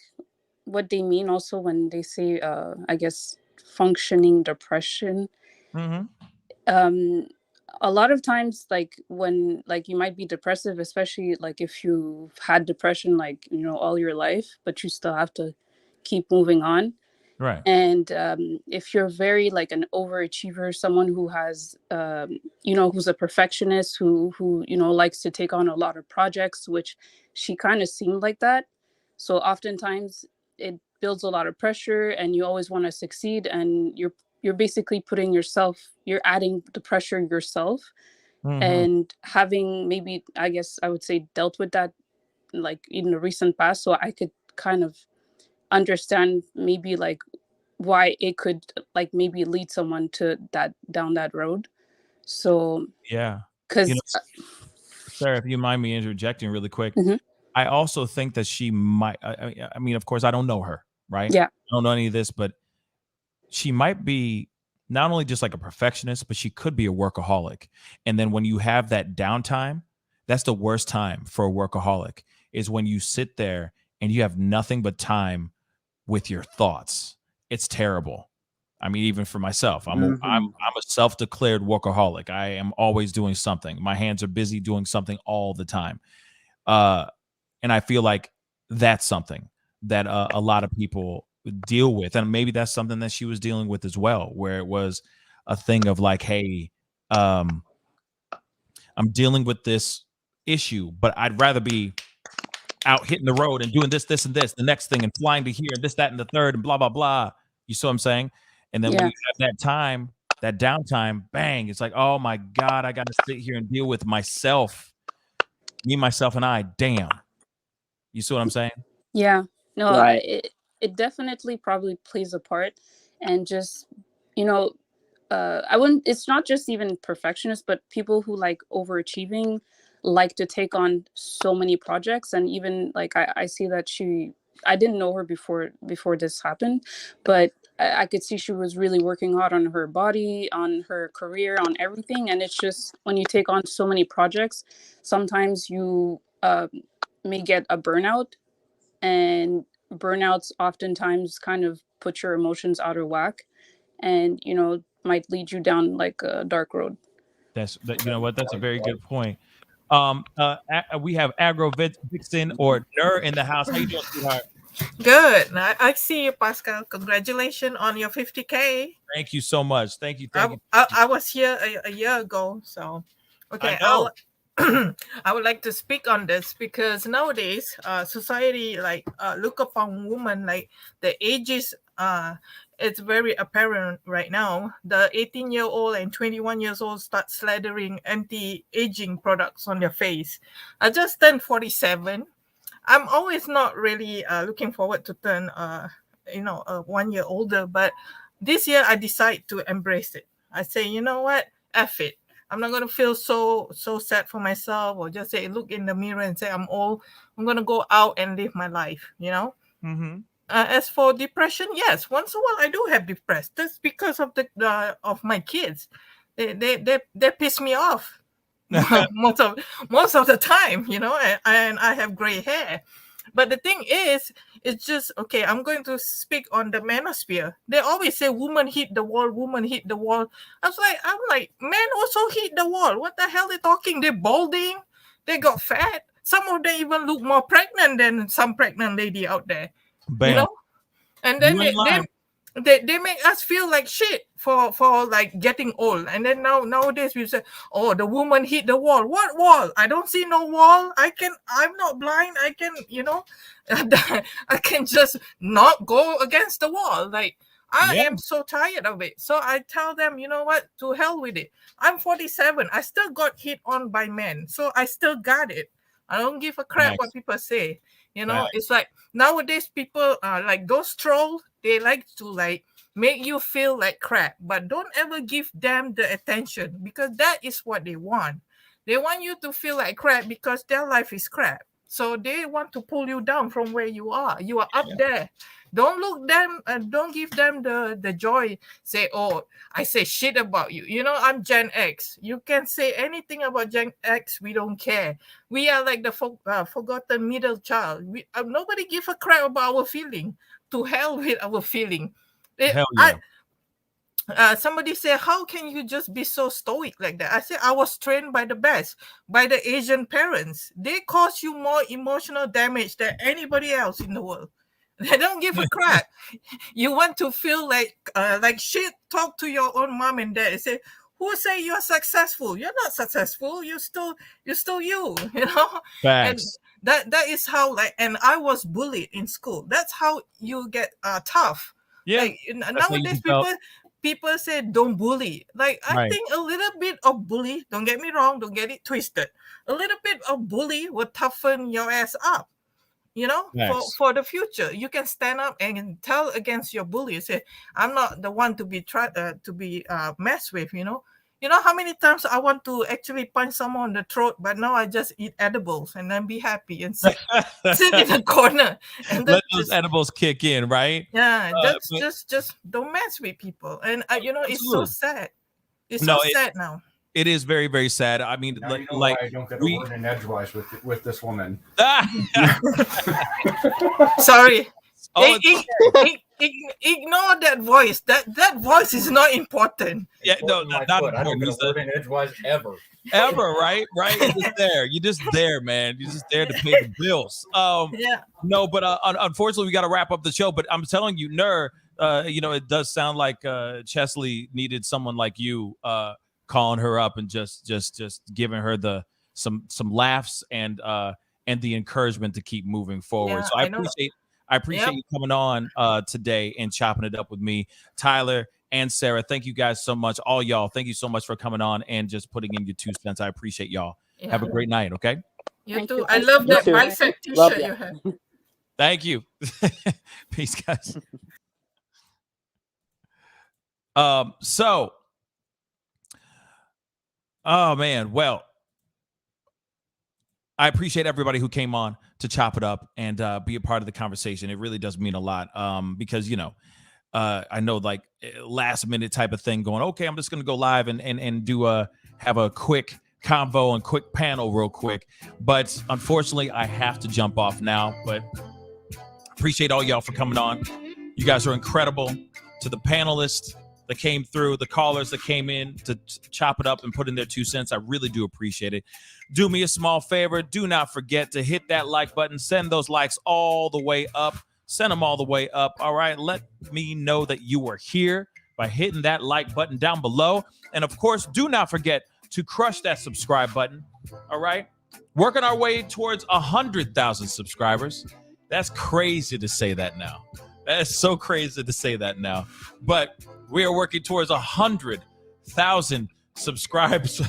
what they mean also when they say, I guess, functioning depression. A lot of times, like when like you might be depressive, especially like if you've had depression like all your life, but you still have to keep moving on. Right. And if you're very like an overachiever, someone who has who's a perfectionist, who likes to take on a lot of projects, which she kind of seemed like that. So oftentimes it builds a lot of pressure, and you always want to succeed, and you're basically you're adding the pressure yourself. And having maybe, I guess I would say, dealt with that like in the recent past, so I could kind of understand maybe like why it could like maybe lead someone to down that road. So yeah, because Sarah, if you mind me interjecting really quick, Mhm. I also think that she might. I mean, of course, I don't know her, right? Yeah. I don't know any of this, but she might be not only just like a perfectionist, but she could be a workaholic. And then when you have that downtime, that's the worst time for a workaholic, is when you sit there and you have nothing but time with your thoughts. It's terrible. I mean, even for myself, I'm a self-declared workaholic. I am always doing something. My hands are busy doing something all the time. And I feel like that's something that a lot of people deal with, and maybe that's something that she was dealing with as well, where it was a thing of like, hey, I'm dealing with this issue, but I'd rather be out hitting the road and doing this, this, and this, the next thing, and flying to here, and this, that, and the third, and blah, blah, blah. You see what I'm saying? And then when Yeah. you have that time, that downtime, bang, it's like, oh my God, I got to sit here and deal with myself, me, myself, and I. Damn. You see what I'm saying? Yeah. No, Right. it definitely probably plays a part. And just, you know, I wouldn't, it's not just even perfectionists, but people who like overachieving like to take on so many projects. And even like I see that I didn't know her before this happened, but I could see she was really working hard on her body, on her career, on everything. And it's just when you take on so many projects, sometimes you may get a burnout, and burnouts oftentimes kind of put your emotions out of whack, and might lead you down like a dark road. That's that. You know what? That's a very good point. We have Agro Vixen or Ner in the house. How you doing, sweetheart? Good. I see you, Pascal. Congratulations on your 50K. Thank you so much. Thank you. I was here a year ago, so okay. I know. I would like to speak on this because nowadays, society look upon women like the ages. It's very apparent right now. The 18-year-old and 21 years old start slathering anti-aging products on their face. I just turned 47. I'm always not really looking forward to turn 1 year older, but this year I decide to embrace it. I say, you know what, F it. I'm not gonna feel so sad for myself, or just say look in the mirror and say I'm old. I'm gonna go out and live my life. Mm-hmm. As for depression, yes, once in a while I do have depressed. That's because of the of my kids. They piss me off most of the time, and I have gray hair. But the thing is, it's just okay. I'm going to speak on the manosphere. They always say women hit the wall, women hit the wall. I'm like, men also hit the wall. What the hell are they talking? They're balding, they got fat. Some of them even look more pregnant than some pregnant lady out there. Bam. And then You ain't lying. they make us feel like shit for like getting old. And then nowadays we say, oh, the woman hit the wall. What wall? I don't see no wall. I'm not blind. I can I can just not go against the wall. Like I Yeah. am so tired of it. So I tell them, you know what, to hell with it. I'm 47. I still got hit on by men, so I still got it. I don't give a crap Nice. what people say. Nice. It's like nowadays people like those trolls. They like to like make you feel like crap, but don't ever give them the attention, because that is what they want. They want you to feel like crap because their life is crap. So they want to pull you down from where you are. You are up there. Don't look them and don't give them the joy. Say, oh, I say shit about you. I'm Gen X. You can say anything about Gen X. We don't care. We are like the forgotten middle child. Nobody give a crap about our feeling. To hell with our feeling. Hell yeah. Somebody say, how can you just be so stoic like that? I say, I was trained by the best, by the Asian parents. They cause you more emotional damage than anybody else in the world. They don't give a crap. You want to feel like shit, talk to your own mom and dad and say, who say you're successful? You're not successful. You're still you, Facts. And that is how, and I was bullied in school. That's how you get tough. Yeah. Like That's how you nowadays develop. people say don't bully. Like I Right. think a little bit of bully, don't get me wrong, don't get it twisted. A little bit of bully will toughen your ass up. Facts. For the future, you can stand up and tell against your bully. Say, I'm not the one to be messed with. You know how many times I want to actually punch someone on the throat, but now I just eat edibles and then be happy and sit in the corner and let those edibles kick in, right? that's just don't mess with people. And it's so sad. It's so sad now. It is very, very sad. I mean, now you know why I don't get a word in edgewise with this woman. Sorry. Ignore that voice. That voice is not important. Yeah, no, not important. I don't get a word in edgewise ever. Ever, right? You're just there. You're just there, man. You're just there to pay the bills. No, but unfortunately, we got to wrap up the show. But I'm telling you, Nur, it does sound like Cheslie needed someone like you calling her up and just giving her some laughs and the encouragement to keep moving forward. Yeah, so I appreciate you coming on today and chopping it up with me, Tyler and Sarah. Thank you guys so much. All y'all, thank you so much for coming on and just putting in your 2 cents. I appreciate y'all. Yeah. Have a great night, okay? You too. I love that bicep t-shirt you have. Thank you. Peace, guys. Oh man, well, I appreciate everybody who came on to chop it up and be a part of the conversation. It really does mean a lot because, I know like last minute type of thing going, okay, I'm just going to go live and do have a quick convo and quick panel real quick. But unfortunately, I have to jump off now. But appreciate all y'all for coming on. You guys are incredible. To the panelists that came through, the callers that came in to chop it up and put in their 2 cents. I really do appreciate it. Do me a small favor. Do not forget to hit that like button. Send those likes all the way up. Send them all the way up. All right. Let me know that you are here by hitting that like button down below. And of course, do not forget to crush that subscribe button. All right. Working our way towards 100,000 subscribers. That's crazy to say that now. That is so crazy to say that now. But we are working towards 100,000 subscribers.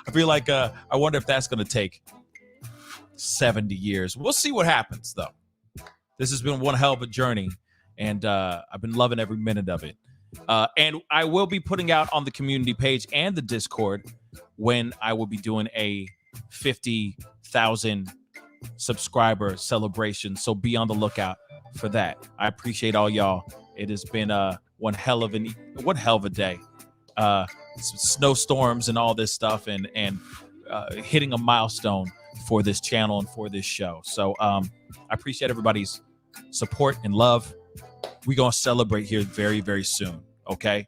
I feel like I wonder if that's going to take 70 years. We'll see what happens, though. This has been one hell of a journey, and I've been loving every minute of it. And I will be putting out on the community page and the Discord when I will be doing a 50,000 subscriber celebration. So be on the lookout for that. I appreciate all y'all. It has been one hell of a day. Snowstorms and all this stuff, and hitting a milestone for this channel and for this show. So I appreciate everybody's support and love. We're gonna celebrate here very, very soon. Okay.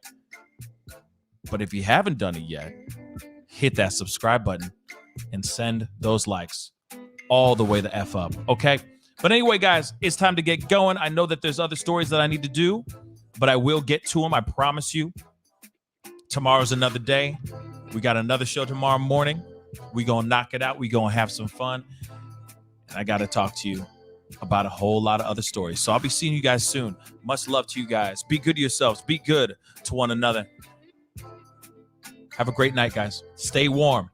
But if you haven't done it yet, hit that subscribe button and send those likes all the way the F up. Okay. But anyway, guys, it's time to get going. I know that there's other stories that I need to do, but I will get to them. I promise you. Tomorrow's another day. We got another show tomorrow morning. We gonna knock it out. We gonna have some fun. And I got to talk to you about a whole lot of other stories. So I'll be seeing you guys soon. Much love to you guys. Be good to yourselves. Be good to one another. Have a great night, guys. Stay warm.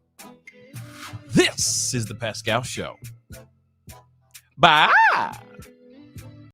This is the Pascal Show. Bye.